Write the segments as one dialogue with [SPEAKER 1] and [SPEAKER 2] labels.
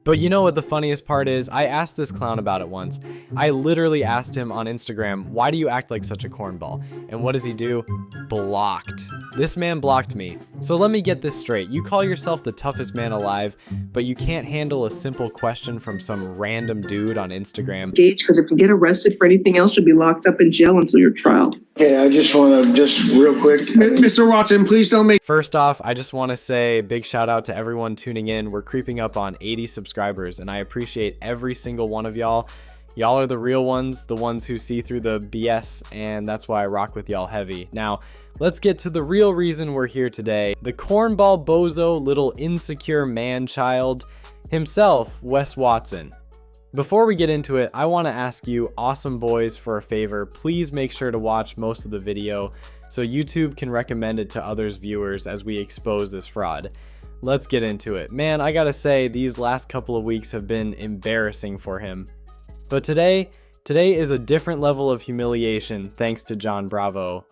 [SPEAKER 1] But you know what the funniest part is? I asked this clown about it once. I literally asked him on Instagram, why do you act like such a cornball? And what does he do? Blocked. This man blocked me. So let me get this straight. You call yourself the toughest man alive, but you can't handle a simple question from some random dude on Instagram.
[SPEAKER 2] Because if you get arrested for anything else, you'll be locked up in jail until your trial.
[SPEAKER 3] Okay, I just want to, real quick.
[SPEAKER 4] Mr. Watson, please don't make...
[SPEAKER 1] First off, I just want to say big shout out to everyone tuning in. We're creeping up on 80 subscribers, and I appreciate every single one of y'all. Y'all are the real ones, the ones who see through the BS, and that's why I rock with y'all heavy. Now, let's get to the real reason we're here today. The cornball bozo, little insecure man-child himself, Wes Watson. Before we get into it, I want to ask you awesome boys for a favor. Please make sure to watch most of the video so YouTube can recommend it to others viewers as we expose this fraud. Let's get into it. Man, I gotta say, these last couple of weeks have been embarrassing for him. But today is a different level of humiliation thanks to John Bravo.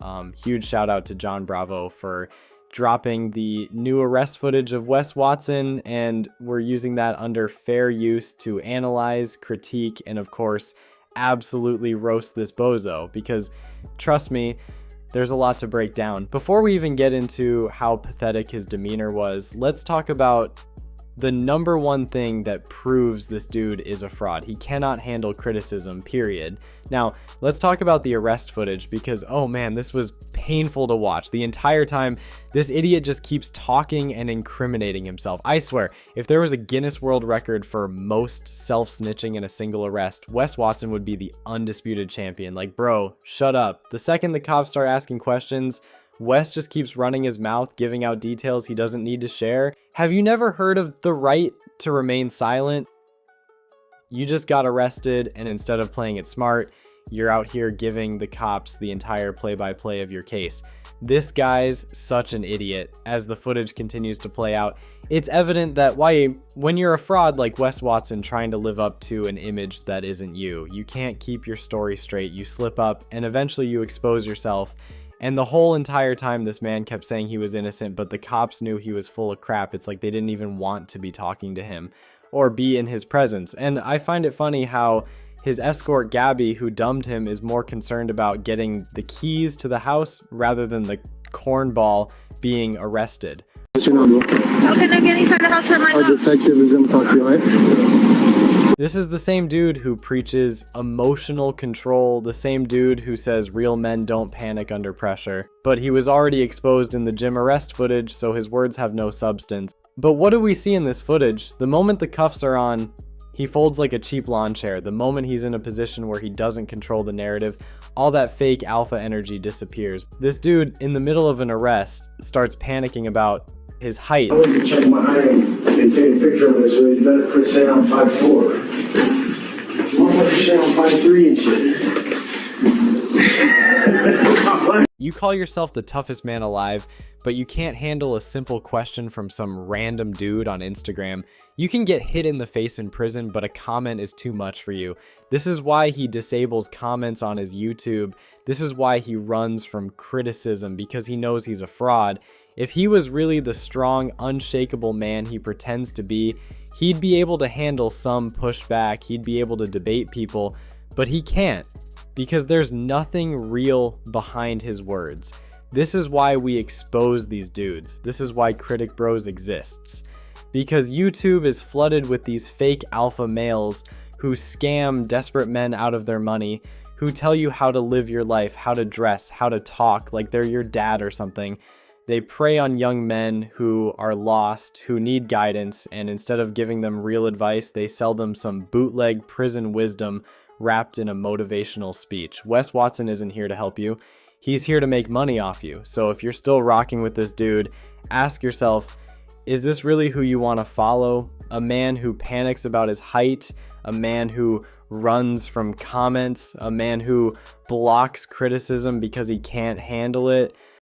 [SPEAKER 1] Huge shout out to John Bravo for dropping the new arrest footage of Wes Watson, and we're using that under fair use to analyze, critique, and of course, absolutely roast this bozo, because trust me, there's a lot to break down. Before we even get into how pathetic his demeanor was, let's talk about the number one thing that proves this dude is a fraud. He cannot handle criticism, period. Now, let's talk about the arrest footage because, oh man, this was painful to watch. The entire time, this idiot just keeps talking and incriminating himself. I swear, if there was a Guinness World Record for most self-snitching in a single arrest, Wes Watson would be the undisputed champion. Like, bro, shut up. The second the cops start asking questions, Wes just keeps running his mouth, giving out details he doesn't need to share. Have you never heard of the right to remain silent? You just got arrested, and instead of playing it smart, you're out here giving the cops the entire play-by-play of your case. This guy's such an idiot. As the footage continues to play out, it's evident that when you're a fraud like Wes Watson trying to live up to an image that isn't you, you can't keep your story straight, you slip up, and eventually you expose yourself. And the whole entire time this man kept saying he was innocent, but the cops knew he was full of crap. It's like they didn't even want to be talking to him or be in his presence. And I find it funny how his escort Gabby, who dumped him, is more concerned about getting the keys to the house rather than the cornball being arrested.
[SPEAKER 3] What's your number?
[SPEAKER 5] How can I get inside the house for my
[SPEAKER 3] Our
[SPEAKER 5] dog?
[SPEAKER 3] detective is gonna talk to you, right?
[SPEAKER 1] This is the same dude who preaches emotional control, the same dude who says real men don't panic under pressure. But he was already exposed in the gym arrest footage, so his words have no substance. But what do we see in this footage? The moment the cuffs are on, he folds like a cheap lawn chair. The moment he's in a position where he doesn't control the narrative, all that fake alpha energy disappears. This dude, in the middle of an arrest, starts panicking about his height.
[SPEAKER 6] I went to check my height and take a picture of it, so you better quit saying I'm 5'4". Motherfucker say I'm 5'3" and shit.
[SPEAKER 1] You call yourself the toughest man alive, but you can't handle a simple question from some random dude on Instagram. You can get hit in the face in prison, but a comment is too much for you. This is why he disables comments on his YouTube. This is why he runs from criticism, because he knows he's a fraud. If he was really the strong, unshakable man he pretends to be, he'd be able to handle some pushback, he'd be able to debate people, but he can't, because there's nothing real behind his words. This is why we expose these dudes. This is why Critic Bros exists. Because YouTube is flooded with these fake alpha males who scam desperate men out of their money, who tell you how to live your life, how to dress, how to talk, like they're your dad or something. They prey on young men who are lost, who need guidance, and instead of giving them real advice, they sell them some bootleg prison wisdom wrapped in a motivational speech. Wes Watson isn't here to help you. He's here to make money off you. So if you're still rocking with this dude, ask yourself, is this really who you want to follow? A man who panics about his height, a man who runs from comments, a man who blocks criticism because he can't handle it,